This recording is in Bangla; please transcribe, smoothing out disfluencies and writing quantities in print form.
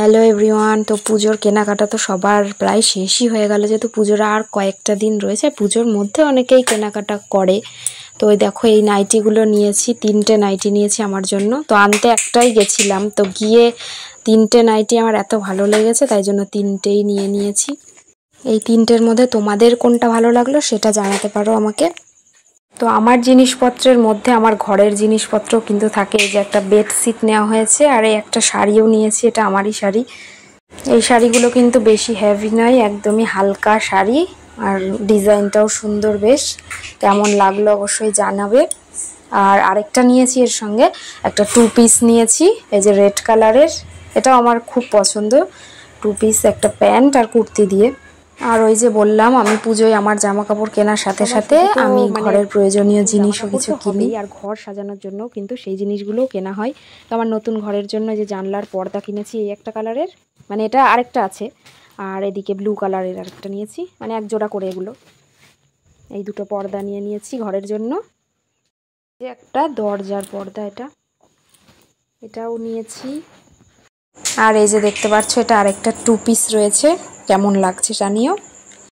Hello everyone. তো পুজোর কেনাকাটা তো সবার প্রায় শেষই হয়ে গেল, যেহেতু পুজোর আর কয়েকটা দিন রয়েছে। পুজোর মধ্যে অনেকেই কেনাকাটা করে। তো ওই দেখো এই নাইটিগুলো নিয়েছি, 3টে নাইটি নিয়েছি আমার জন্য। তো আনতে একটাই গেছিলাম, তো গিয়ে 3টে নাইটি আমার এত ভালো লেগেছে, তাই জন্য 3টেই নিয়েছি। এই 3টের মধ্যে তোমাদের কোনটা ভালো লাগলো সেটা জানাতে পারো আমাকে। তো আমার জিনিসপত্রের মধ্যে আমার ঘরের জিনিসপত্র কিন্তু থাকে। এই যে একটা বেডশিট নেওয়া হয়েছে, আর এই একটা শাড়িও নিয়েছি, এটা আমারই শাড়ি। এই শাড়িগুলো কিন্তু বেশি হেভি নয়, একদমই হালকা শাড়ি, আর ডিজাইনটাও সুন্দর বেশ। কেমন লাগলো অবশ্যই জানাবে। আর আরেকটা নিয়েছি, এর সঙ্গে একটা 2 পিস নিয়েছি, এই যে রেড কালারের। এটাও আমার খুব পছন্দ, 2 পিস, একটা প্যান্ট আর কুর্তি দিয়ে। আর ওই যে বললাম, আমি পুজোয় আমার জামা কাপড় কেনার সাথে সাথে আমি ঘরের প্রয়োজনীয় জিনিসও কিছু কিনি, আর ঘর সাজানোর জন্য কিন্তু সেই জিনিসগুলোও কেনা হয়। তো আমার নতুন ঘরের জন্য যে জানলার পর্দা কিনেছি, এই একটা কালারের, মানে এটা আরেকটা আছে, আর এদিকে ব্লু কালারের আরেকটা নিয়েছি, মানে এক জোড়া করে এগুলো। এই দুটো পর্দা নিয়েছি ঘরের জন্য। যে একটা দরজার পর্দা, এটাও নিয়েছি। আর এই যে দেখতে পাচ্ছ, এটা আরেকটা 2 পিস রয়েছে, কেমন লাগছে জানিও।